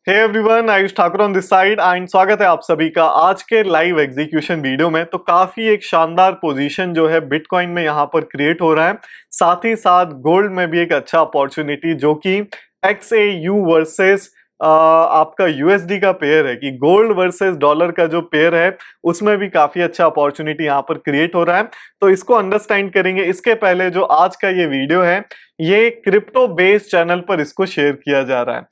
Hey everyone, Ayush Thakur on this side and स्वागत है आप सभी का आज के लाइव एग्जीक्यूशन वीडियो में। तो काफी एक शानदार पोजीशन जो है बिटकॉइन में यहाँ पर क्रिएट हो रहा है, साथ ही साथ गोल्ड में भी एक अच्छा अपॉर्चुनिटी जो कि XAU वर्सेस आपका USD का पेयर है कि गोल्ड वर्सेस डॉलर का जो पेयर है उसमें भी काफी अच्छा अपॉर्चुनिटी यहाँ पर क्रिएट हो रहा है। तो इसको अंडरस्टैंड करेंगे। इसके पहले जो आज का ये वीडियो है ये क्रिप्टो बेस्ड चैनल पर इसको शेयर किया जा रहा है।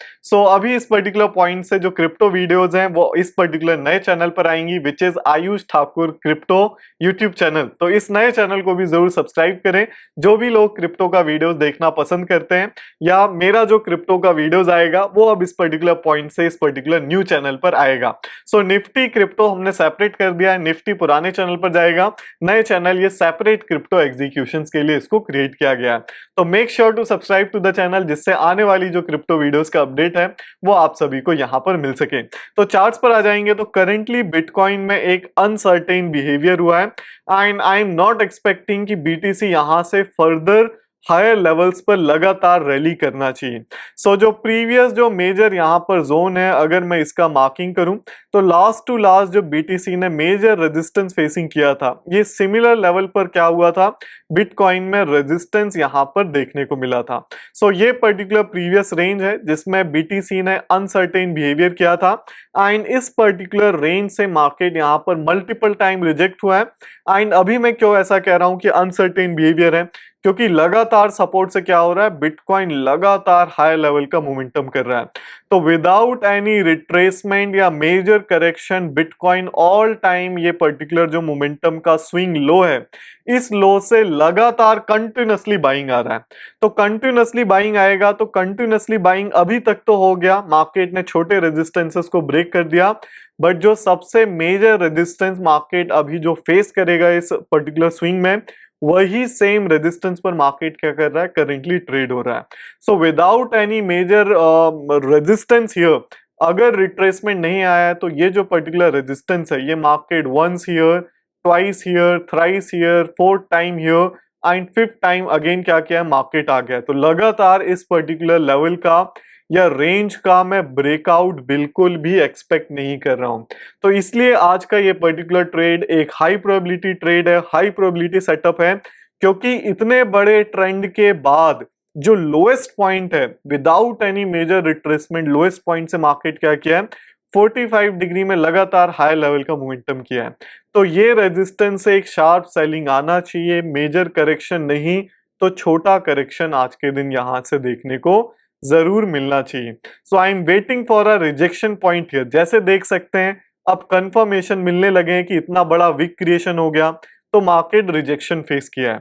अभी इस पर्टिकुलर पॉइंट से जो क्रिप्टो वीडियोस हैं वो इस पर्टिकुलर नए चैनल पर आएंगी, which is Ayush Thakur crypto YouTube channel. तो इस नए चैनल को भी जरूर सब्सक्राइब करें। जो भी लोग क्रिप्टो का वीडियोस देखना पसंद करते हैं या मेरा जो क्रिप्टो का वीडियोस आएगा वो अब इस पर्टिकुलर पॉइंट से इस पर्टिकुलर न्यू चैनल पर आएगा। निफ्टी क्रिप्टो हमने सेपरेट कर दिया है, निफ्टी पुराने चैनल पर जाएगा, नए चैनल ये सेपरेट क्रिप्टो एग्जीक्यूशंस के लिए इसको क्रिएट किया गया है। तो make sure to subscribe to the channel जिससे आने वाली जो क्रिप्टो वीडियोस का अपडेट है वो आप सभी को यहां पर मिल सके। तो चार्ट्स पर आ जाएंगे तो करेंटली बिटकॉइन में एक अनसर्टेन बिहेवियर हुआ है and I am not expecting कि BTC यहां से फर्दर हायर लेवल्स पर लगातार रैली करना चाहिए। जो प्रीवियस जो मेजर यहां पर जोन है, अगर मैं इसका मार्किंग करूं तो लास्ट टू लास्ट जो BTC ने मेजर रेजिस्टेंस फेसिंग किया था, ये सिमिलर लेवल पर क्या हुआ था, बिटकॉइन में रेजिस्टेंस यहां पर देखने को मिला था। ये पर्टिकुलर प्रीवियस रेंज है जिसमें BTC ने अनसर्टेन बिहेवियर किया था एंड इस पर्टिकुलर रेंज से मार्केट यहां पर मल्टीपल टाइम रिजेक्ट हुआ है। एंड अभी मैं क्यों ऐसा कह रहा हूं कि अनसर्टेन बिहेवियर है, क्योंकि लगातार सपोर्ट से क्या हो रहा है, बिटकॉइन लगातार हाई लेवल का मोमेंटम कर रहा है। तो विदाउट एनी रिट्रेसमेंट या major correction bitcoin all time ये पर्टिकुलर जो मोमेंटम का स्विंग लो है, इस लो से लगातार कंटिन्यूअसली बाइंग आ रहा है। तो कंटिन्यूअसली बाइंग आएगा तो कंटिन्यूअसली बाइंग अभी तक तो हो गया, मार्केट ने छोटे रेजिस्टेंसेस को ब्रेक कर दिया, बट जो सबसे मेजर रेजिस्टेंस मार्केट अभी जो फेस करेगा इस पर्टिकुलर स्विंग में, वही सेम रेजिस्टेंस पर मार्केट क्या कर रहा है, करेंटली ट्रेड हो रहा है। Without any major resistance here, अगर रिट्रेसमेंट नहीं आया है तो ये जो पर्टिकुलर रेजिस्टेंस है ये market once here, twice here, thrice here, fourth time here and fifth time again क्या किया है, मार्केट आ गया है। तो लगातार इस पर्टिकुलर लेवल का या रेंज का मैं ब्रेकआउट बिल्कुल भी एक्सपेक्ट नहीं कर रहा हूं। तो इसलिए आज का ये पर्टिकुलर ट्रेड एक हाई प्रोबेबिलिटी ट्रेड है, हाई प्रोबेबिलिटी सेटअप है, क्योंकि इतने बड़े ट्रेंड के बाद जो लोएस्ट पॉइंट है, without any major retracement lowest point से मार्केट क्या किया है, 45 डिग्री में लगातार हाई लेवल का मोमेंटम किया है। तो ये रेजिस्टेंस से एक शार्प सेलिंग आना चाहिए, मेजर करेक्शन नहीं तो छोटा करेक्शन आज के दिन यहां से देखने को जरूर मिलना चाहिए। I am waiting for a rejection point here. जैसे देख सकते हैं अब कंफर्मेशन मिलने लगे हैं कि इतना बड़ा विक क्रिएशन हो गया तो मार्केट रिजेक्शन फेस किया है।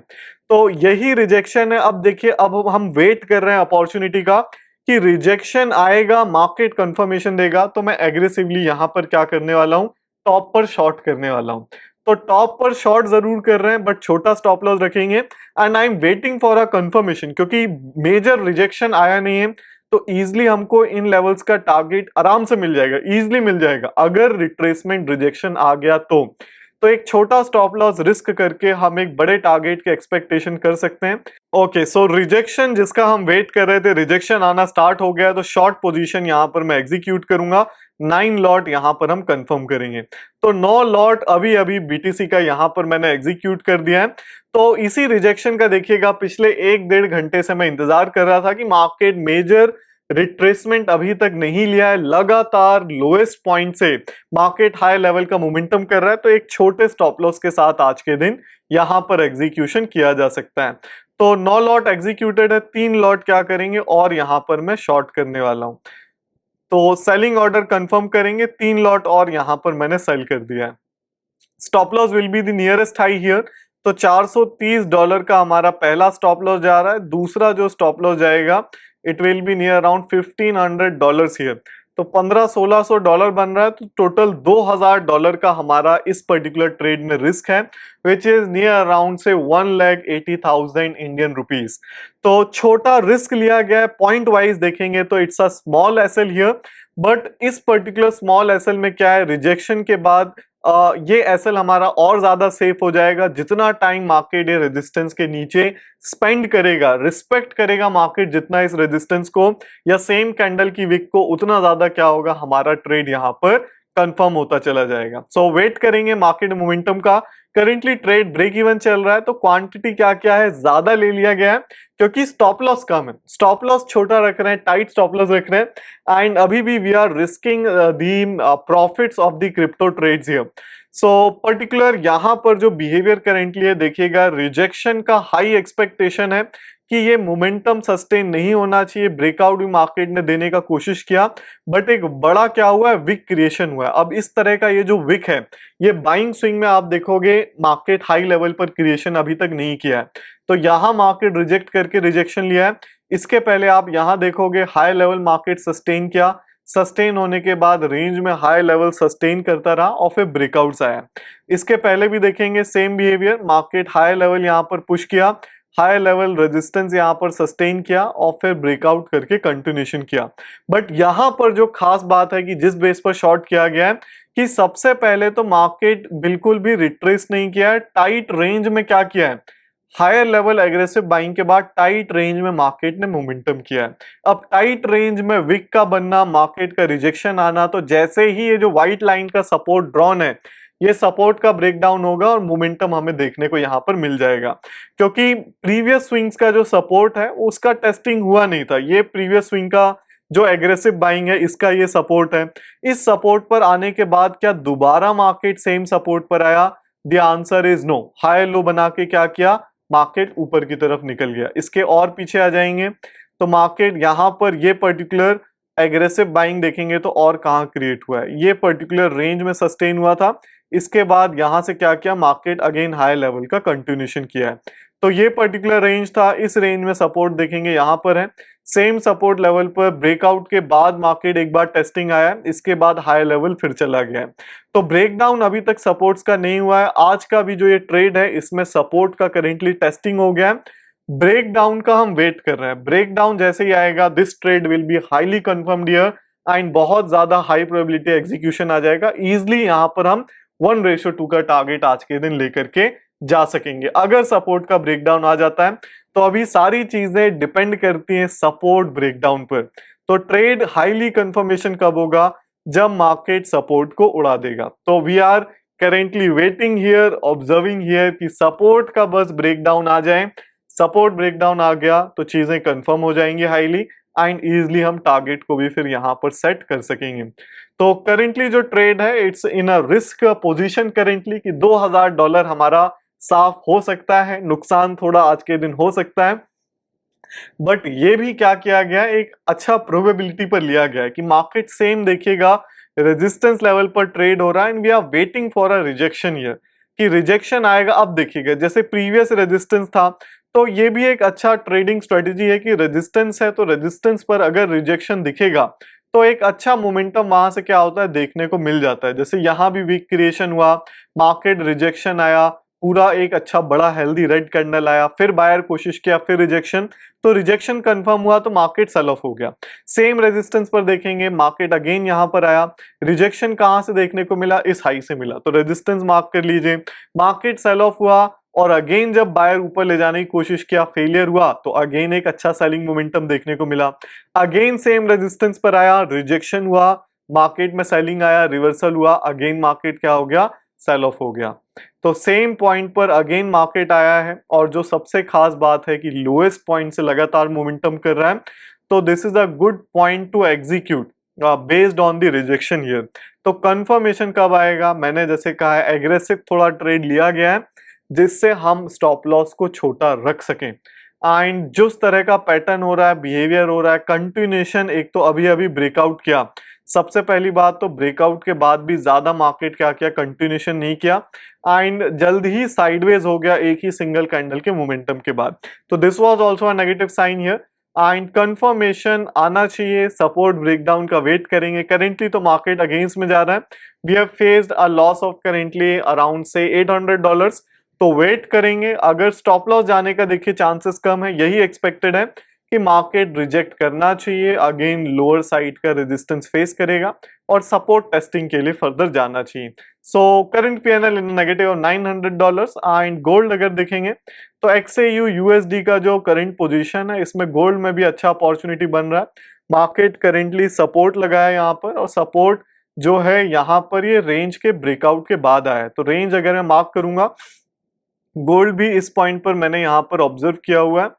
तो यही रिजेक्शन है। अब देखिए, अब हम वेट कर रहे हैं अपॉर्चुनिटी का कि रिजेक्शन आएगा, मार्केट कंफर्मेशन देगा तो मैं एग्रेसिवली यहां पर क्या करने वाला हूं, टॉप पर शॉर्ट करने वाला हूं। तो टॉप पर शॉर्ट जरूर कर रहे हैं बट छोटा स्टॉप लॉस रखेंगे and I am waiting for a confirmation, क्योंकि मेजर रिजेक्शन आया नहीं है तो इजीली हमको इन लेवल्स का टारगेट आराम से मिल जाएगा, इजीली मिल जाएगा। अगर रिट्रेसमेंट रिजेक्शन आ गया तो एक छोटा स्टॉप लॉस रिस्क करके हम एक बड़े टारगेट के एक्सपेक्टेशन कर सकते हैं। ओके, रिजेक्शन जिसका हम वेट कर रहे थे, रिजेक्शन आना स्टार्ट हो गया, तो शॉर्ट पोजीशन यहां पर मैं एग्जीक्यूट करूंगा। 9 लॉट यहां पर हम कंफर्म करेंगे। तो 9 लॉट अभी अभी BTC का यहां पर मैंने एग्जीक्यूट कर दिया है। तो इसी रिजेक्शन का देखिएगा, पिछले 1-1.5 घंटे से मैं इंतजार कर रहा था कि मार्केट मेजर रिट्रेसमेंट अभी तक नहीं लिया है, लगातार लोएस्ट पॉइंट से मार्केट हाई लेवल का मोमेंटम कर रहा है। तो एक छोटे स्टॉप लॉस के साथ आज के दिन यहां पर एग्जीक्यूशन किया जा सकता है। तो 9 लॉट एग्जीक्यूटेड है, 3 लॉट क्या करेंगे और यहां पर मैं शॉर्ट करने वाला हूं। तो सेलिंग ऑर्डर कंफर्म करेंगे, 3 लॉट और यहां पर मैंने सेल कर दिया है। Stop loss will be the nearest high here. तो $430 का हमारा पहला स्टॉप लॉस जा रहा है। दूसरा जो स्टॉप लॉस जाएगा it will be near around $1500 here. तो $1500-1600 बन रहा है। तो टोटल $2000 का हमारा इस पर्टिकुलर ट्रेड में रिस्क है, विच इज नियर अराउंड से 1,80,000 इंडियन रुपीज। तो छोटा रिस्क लिया गया है। पॉइंट वाइज देखेंगे तो it's a small SL here, but इस पर्टिकुलर स्मॉल एसएल में क्या है, रिजेक्शन के बाद ये एसएल हमारा और ज्यादा सेफ हो जाएगा। जितना टाइम मार्केट ये रेजिस्टेंस के नीचे स्पेंड करेगा, रिस्पेक्ट करेगा मार्केट जितना इस रेजिस्टेंस को या सेम कैंडल की विक को, उतना ज्यादा क्या होगा, हमारा ट्रेड यहां पर कंफर्म होता चला जाएगा। सो वेट करेंगे मार्केट मोमेंटम का। करेंटली ट्रेड ब्रेक इवन चल रहा है, तो क्वांटिटी क्या क्या है, ज्यादा ले लिया गया है क्योंकि स्टॉप लॉस कम है। स्टॉप लॉस छोटा रख रहे हैं, टाइट स्टॉप लॉस रख रहे हैं, एंड अभी भी we are risking the profits of the crypto trades here. So particular यहां पर जो बिहेवियर करेंटली है, देखिएगा रिजेक्शन का हाई एक्सपेक्टेशन है कि ये मोमेंटम सस्टेन नहीं होना चाहिए। ब्रेकआउट भी मार्केट ने देने का कोशिश किया, बट एक बड़ा क्या हुआ है, विक क्रिएशन हुआ है। अब इस तरह का ये जो विक है, ये बाइंग स्विंग में आप देखोगे मार्केट हाई लेवल पर क्रिएशन अभी तक नहीं किया है, तो यहां मार्केट रिजेक्ट करके रिजेक्शन लिया है। इसके पहले आप यहां देखोगे हाई लेवल मार्केट सस्टेन किया, सस्टेन होने के बाद रेंज में हाई लेवल सस्टेन करता रहा और फिर ब्रेकआउट्स आया। इसके पहले भी देखेंगे same behaviour, market high level यहां पर पुश किया, हाई लेवल रेजिस्टेंस यहां पर सस्टेन किया और फिर ब्रेकआउट करके कंटिन्यूशन किया। बट यहां पर जो खास बात है कि जिस बेस पर शॉर्ट किया गया है कि सबसे पहले तो मार्केट बिल्कुल भी रिट्रेस नहीं किया है, टाइट रेंज में क्या किया है, हायर लेवल एग्रेसिव बाइंग के बाद टाइट रेंज में मार्केट ने मोमेंटम किया है। अब टाइट रेंज में विक का बनना, मार्केट का रिजेक्शन आना, तो जैसे ही ये जो व्हाइट लाइन का सपोर्ट ड्रॉन है, ये सपोर्ट का ब्रेकडाउन होगा और मोमेंटम हमें देखने को यहां पर मिल जाएगा। क्योंकि प्रीवियस स्विंग्स का जो सपोर्ट है उसका टेस्टिंग हुआ नहीं था, ये प्रीवियस स्विंग का जो एग्रेसिव बाइंग है इसका ये सपोर्ट है। इस सपोर्ट पर आने के बाद क्या दोबारा मार्केट सेम सपोर्ट पर आया? The answer is no. High low बना के क्या किया, मार्केट ऊपर की तरफ निकल गया। इसके और पीछे आ जाएंगे तो मार्केट यहां पर ये पर्टिकुलर एग्रेसिव बाइंग देखेंगे तो और कहां क्रिएट हुआ है, ये पर्टिकुलर रेंज में सस्टेन हुआ था। इसके बाद यहां से क्या किया, मार्केट अगेन हाई लेवल का कंटिन्यूशन किया है। तो ये पर्टिकुलर रेंज था, इस रेंज में सपोर्ट देखेंगे यहां पर है, सेम सपोर्ट लेवल पर ब्रेकआउट के बाद मार्केट एक बार टेस्टिंग आया है, इसके बाद हाई लेवल फिर चला गया है। तो ब्रेकडाउन अभी तक सपोर्ट्स का नहीं हुआ है। आज का भी जो ये ट्रेड है इसमें सपोर्ट का करेंटली टेस्टिंग हो गया है, ब्रेकडाउन का हम वेट कर रहे हैं। ब्रेकडाउन जैसे ही आएगा this trade will be highly confirmed here and बहुत ज्यादा हाई प्रोबेबिलिटी एग्जीक्यूशन आ जाएगा। इजिली यहां पर हम 1:2 का टारगेट आज के दिन लेकर के जा सकेंगे अगर सपोर्ट का ब्रेकडाउन आ जाता है। तो अभी सारी चीजें डिपेंड करती हैं सपोर्ट ब्रेकडाउन पर। तो ट्रेड हाईली कंफर्मेशन कब होगा, जब मार्केट सपोर्ट को उड़ा देगा। तो we are currently waiting here, observing here कि सपोर्ट का बस ब्रेकडाउन आ जाए। सपोर्ट ब्रेकडाउन आ गया तो चीजें कंफर्म हो जाएंगी हाईली एंड इजिली हम टारगेट को भी फिर यहां पर सेट कर सकेंगे। तो करेंटली जो ट्रेड है it's in a risk position currently कि $2000 हमारा साफ हो सकता है, नुकसान थोड़ा आज के दिन हो सकता है। बट ये भी क्या किया गया, एक अच्छा प्रोबेबिलिटी पर लिया गया है कि मार्केट सेम देखिएगा रेजिस्टेंस लेवल पर ट्रेड हो रहा है and we are waiting for a rejection here कि रिजेक्शन आएगा। अब देखिएगा जैसे प्रीवियस रेजिस्टेंस था, तो ये भी एक अच्छा ट्रेडिंग स्ट्रेटेजी है कि रेजिस्टेंस है तो रेजिस्टेंस पर अगर रिजेक्शन दिखेगा तो एक अच्छा मोमेंटम वहां से क्या होता है देखने को मिल जाता है। जैसे यहां भी वीक क्रिएशन हुआ, मार्केट रिजेक्शन आया, पूरा एक अच्छा बड़ा हेल्दी रेड कैंडल आया, फिर बायर कोशिश किया, फिर रिजेक्शन, तो रिजेक्शन कंफर्म हुआ तो मार्केट सेल ऑफ हो गया। सेम रेजिस्टेंस पर देखेंगे मार्केट अगेन यहां पर आया, रिजेक्शन कहां से देखने को मिला, इस हाई से मिला, तो रेजिस्टेंस मार्क कर लीजिए। मार्केट सेल ऑफ हुआ और अगेन जब बायर ऊपर ले जाने की कोशिश किया, फेलियर हुआ, तो अगेन एक अच्छा सेलिंग मोमेंटम देखने को मिला। अगेन सेम रेजिस्टेंस पर आया, रिजेक्शन हुआ, मार्केट में सेलिंग आया, रिवर्सल हुआ, अगेन मार्केट क्या हो गया, सेल ऑफ हो गया। तो सेम पॉइंट पर अगेन मार्केट आया है और जो सबसे खास बात है कि लोएस्ट पॉइंट से लगातार मोमेंटम कर रहा है। तो this is a good point two execute based on the rejection here. तो कंफर्मेशन कब आएगा, मैंने जैसे कहा है एग्रेसिव थोड़ा ट्रेड लिया गया है जिससे हम स्टॉप लॉस को छोटा रख सकें। एंड जिस तरह का पैटर्न हो रहा है, बिहेवियर हो रहा है, कंटिन्यूएशन, एक तो अभी अभी ब्रेकआउट किया, सबसे पहली बात तो ब्रेकआउट के बाद भी ज्यादा मार्केट क्या किया, कंटिन्यूएशन नहीं किया एंड जल्द ही साइडवेज हो गया एक ही सिंगल कैंडल के मोमेंटम के बाद। तो this was also a negative sign here and confirmation आना चाहिए। सपोर्ट ब्रेकडाउन का वेट करेंगे। करेंटली तो मार्केट अगेंस्ट में जा रहा है, we have faced a loss of currently around से $800, तो वेट करेंगे। अगर स्टॉप लॉस जाने का देखिए चांसेस कम है, यही एक्सपेक्टेड है कि मार्केट रिजेक्ट करना चाहिए, अगेन लोअर साइड का रेजिस्टेंस फेस करेगा और सपोर्ट टेस्टिंग के लिए फर्दर जाना चाहिए। So current PNL in negative of $900 and gold अगर देखेंगे तो XAU USD का जो करंट पोजीशन है इसमें गोल्ड में भी अच्छा अपॉर्चुनिटी बन रहा है। मार्केट करेंटली सपोर्ट लगाया है यहाँ पर, और सपोर्ट जो है यहाँ पर ये रेंज के ब्रेकआउट के बाद आया है। तो रेंज अगर मैं मार्क करूंगा, गोल्ड भी इस पॉइंट पर मैंने यहाँ पर ऑब्जर्व किया हुआ है,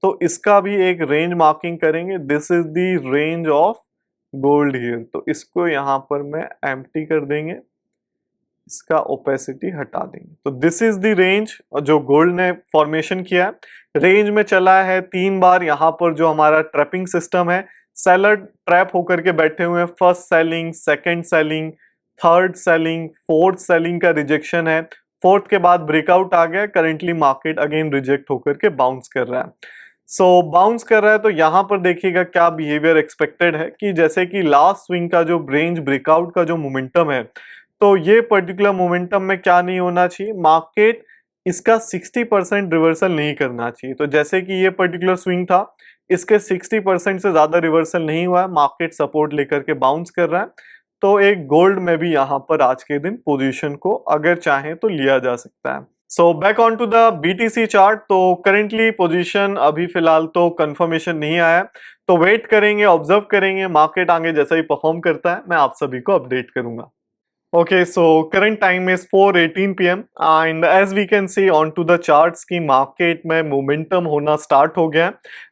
तो इसका भी एक रेंज मार्किंग करेंगे। This is the range of gold here, तो इसको यहाँ पर मैं एम्प्टी कर देंगे, इसका ओपेसिटी हटा देंगे। तो दिस इज द रेंज जो गोल्ड ने फॉर्मेशन किया है। रेंज में चला है 3 बार। यहाँ पर जो हमारा ट्रैपिंग सिस्टम है, सेलर ट्रैप होकर के बैठे हुए हैं। First selling, second selling, third selling, fourth selling का रिजेक्शन है। फोर्थ के बाद ब्रेकआउट आ गया। करेंटली मार्केट अगेन रिजेक्ट होकर के बाउंस कर रहा है। सो बाउंस कर रहा है तो यहाँ पर देखिएगा क्या बिहेवियर एक्सपेक्टेड है कि जैसे कि लास्ट स्विंग का जो रेंज ब्रेकआउट का जो मोमेंटम है, तो ये पर्टिकुलर मोमेंटम में क्या नहीं होना चाहिए, मार्केट इसका 60% रिवर्सल नहीं करना चाहिए। तो जैसे कि ये पर्टिकुलर स्विंग था, इसके 60% से ज्यादा रिवर्सल नहीं हुआ है, मार्केट सपोर्ट लेकर के बाउंस कर रहा है। तो एक गोल्ड में भी यहाँ पर आज के दिन पोजीशन को अगर चाहें तो लिया जा सकता है। So back on to the BTC chart. तो करेंटली पोजीशन अभी फिलहाल तो कंफर्मेशन नहीं आया, तो वेट करेंगे, ऑब्जर्व करेंगे, मार्केट आगे जैसा ही परफॉर्म करता है मैं आप सभी को अपडेट करूंगा। Okay, so current time is 4:18 p.m. and as we can see onto the charts की मार्केट में मोमेंटम होना स्टार्ट हो गया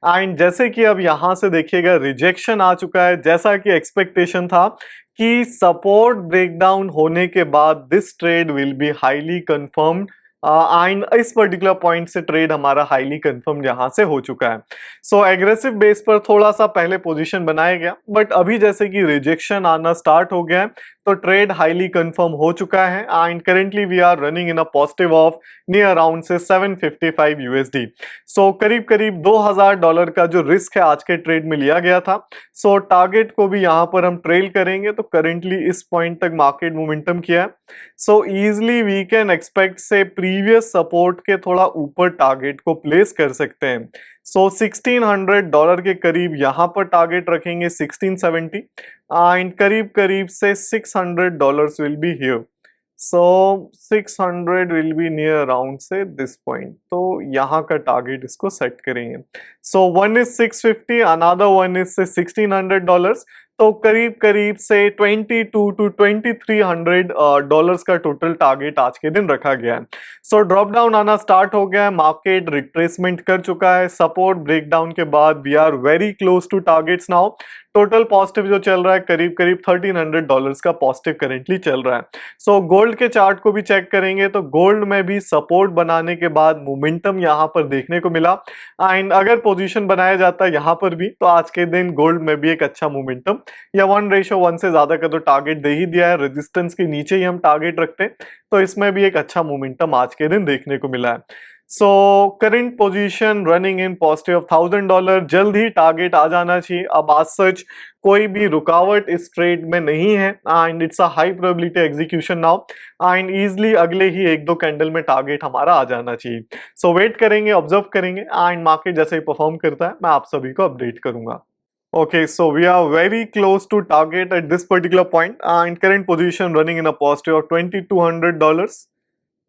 एंड जैसे कि अब यहाँ से देखिएगा रिजेक्शन आ चुका है, जैसा कि एक्सपेक्टेशन था कि सपोर्ट ब्रेकडाउन होने के बाद this trade will be highly confirmed and इस पर्टिकुलर पॉइंट से ट्रेड हमारा हाईली कंफर्म यहाँ से हो चुका है। सो एग्रेसिव बेस पर थोड़ा सा पहले पोजीशन बनाया गया, बट अभी जैसे कि रिजेक्शन आना स्टार्ट हो गया है तो ट्रेड हाईली कंफर्म हो चुका है and currently we are running in a positive of near around से 755 USD। सो करीब करीब $2000 का जो रिस्क है आज के ट्रेड में लिया गया था। सो टारगेट को भी यहाँ पर हम ट्रेल करेंगे, तो करेंटली इस पॉइंट तक मार्केट मोमेंटम किया है। So easily we can expect से प्रीवियस सपोर्ट के थोड़ा ऊपर टारगेट को प्लेस कर सकते हैं। सो $1600 के करीब यहाँ पर टारगेट रखेंगे, 1670 एंड करीब करीब से $600 will be here. So 600 will be near around से दिस पॉइंट, तो यहाँ का टारगेट इसको सेट करेंगे। So one is 650, another one is से $1600, तो करीब करीब से 22 to 2300 डॉलर्स का टोटल टारगेट आज के दिन रखा गया है। सो ड्रॉप डाउन आना स्टार्ट हो गया है, मार्केट रिट्रेसमेंट कर चुका है। सपोर्ट ब्रेकडाउन के बाद we are very close to targets now. Total positive जो चल रहा है करीब करीब $1300 का पॉजिटिव करेंटली चल रहा है। सो गोल्ड के चार्ट को भी चेक करेंगे तो गोल्ड में भी सपोर्ट बनाने के बाद मोमेंटम यहाँ पर देखने को मिला एंड अगर पोजीशन बनाया जाता है यहाँ पर भी, तो आज के दिन गोल्ड में भी एक अच्छा मोमेंटम या 1:1 से ज्यादा का तो टारगेट दे ही दिया है। रेजिस्टेंस के नीचे ही हम टारगेट रखते हैं, तो इसमें भी एक अच्छा मोमेंटम आज के दिन देखने को मिला है। So current position running in positive of $1000, जल्द ही टारगेट आ जाना चाहिए। अब आज सच कोई भी रुकावट इस ट्रेड में नहीं है and it's a high probability execution now and easily अगले ही 1-2 कैंडल में टारगेट हमारा आ जाना चाहिए। सो वेट करेंगे, ऑब्जर्व करेंगे एंड मार्केट जैसे ही परफॉर्म करता है मैं आप सभी को अपडेट करूंगा। Okay, so we are very close to target at this particular point and current position running in a positive of $2200,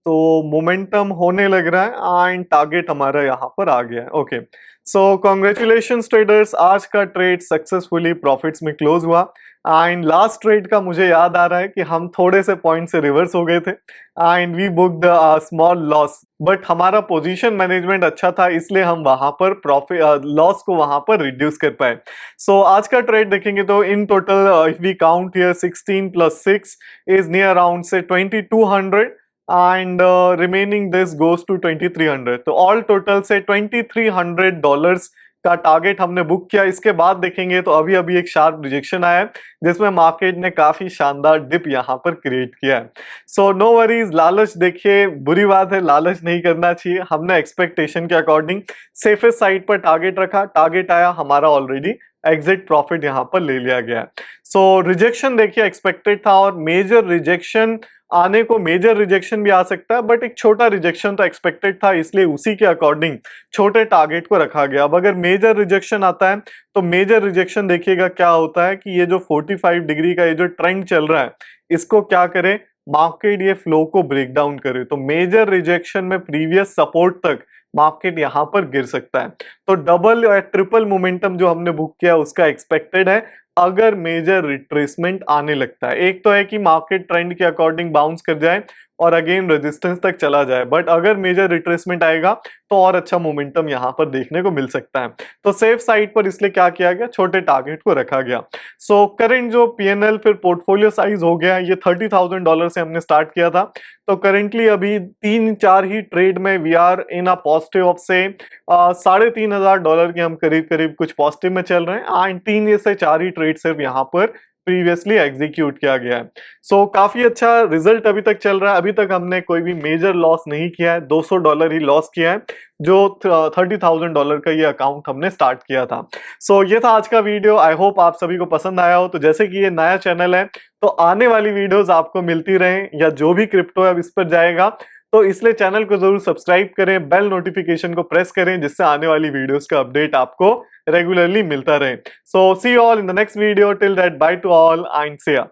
तो मोमेंटम होने लग रहा है एंड टारगेट हमारा यहाँ पर आ गया है। ओके, सो कॉन्ग्रेचुलेशंस ट्रेडर्स, आज का ट्रेड सक्सेसफुली प्रॉफिट्स में क्लोज हुआ एंड लास्ट ट्रेड का मुझे याद आ रहा है कि हम थोड़े से पॉइंट से रिवर्स हो गए थे and we booked a small loss, but हमारा पोजीशन मैनेजमेंट अच्छा था इसलिए हम वहां पर प्रॉफिट लॉस को वहां पर रिड्यूस कर पाए। सो आज का ट्रेड देखेंगे तो in total if we count here 16 + 6 is near around से 2200 and remaining this goes to 2300, तो ऑल टोटल से $2300 का टारगेट हमने बुक किया। इसके बाद देखेंगे तो अभी अभी एक शार्प रिजेक्शन आया है जिसमें मार्केट ने काफी शानदार डिप यहाँ पर क्रिएट किया है। सो नो वरीज, लालच देखिए बुरी बात है, लालच नहीं करना चाहिए। हमने एक्सपेक्टेशन के अकॉर्डिंग सेफेस्ट साइड पर टारगेट रखा, टारगेट आया हमारा, ऑलरेडी एग्जिट प्रॉफिट यहाँ पर ले लिया गया। सो रिजेक्शन देखिए एक्सपेक्टेड था और मेजर रिजेक्शन आने को मेजर रिजेक्शन भी आ सकता है, बट एक छोटा रिजेक्शन तो एक्सपेक्टेड था, इसलिए उसी के अकॉर्डिंग छोटे टारगेट को रखा गया। अब अगर मेजर रिजेक्शन आता है तो मेजर रिजेक्शन देखिएगा क्या होता है कि ये जो 45 डिग्री का ये जो ट्रेंड चल रहा है इसको क्या करे, मार्केट ये फ्लो को ब्रेक डाउन करे। तो मेजर रिजेक्शन में प्रीवियस सपोर्ट तक मार्केट यहां पर गिर सकता है। तो डबल या ट्रिपल मोमेंटम जो हमने बुक किया उसका एक्सपेक्टेड है अगर मेजर रिट्रेसमेंट आने लगता है। एक तो है कि मार्केट ट्रेंड के अकॉर्डिंग बाउंस कर जाए और अगेन रेजिस्टेंस तक चला जाए, बट अगर मेजर रिट्रेसमेंट आएगा तो और अच्छा मोमेंटम यहां पर देखने को मिल सकता है। तो सेफ साइड पर इसलिए क्या किया गया, छोटे टारगेट को रखा गया। सो करंट जो पीएनएल फिर पोर्टफोलियो साइज हो गया, ये $30,000 से हमने स्टार्ट किया था। तो करेंटली अभी 3-4 ही ट्रेड में we are in a positive of से $3,500 के हम करीब करीब कुछ पॉजिटिव में चल रहे हैं, एंड 3 से 4 ही ट्रेड सिर्फ यहाँ पर प्रीवियसली एग्जीक्यूट किया गया है। सो काफी अच्छा रिजल्ट अभी तक चल रहा है। अभी तक हमने कोई भी मेजर लॉस नहीं किया है, $200 ही लॉस किया है, जो $30,000 का ये अकाउंट हमने स्टार्ट किया था। सो ये था आज का वीडियो। आई होप आप सभी को पसंद आया हो। तो जैसे कि ये नया चैनल है तो आने वाली वीडियोस आपको मिलती रहें, या जो भी क्रिप्टो है अब इस पर जाएगा, तो इसलिए चैनल को जरूर सब्सक्राइब करें, बेल नोटिफिकेशन को प्रेस करें, जिससे आने वाली वीडियोस का अपडेट आपको रेगुलरली मिलता रहे। So see you all in the next video, till that bye to all and see ya।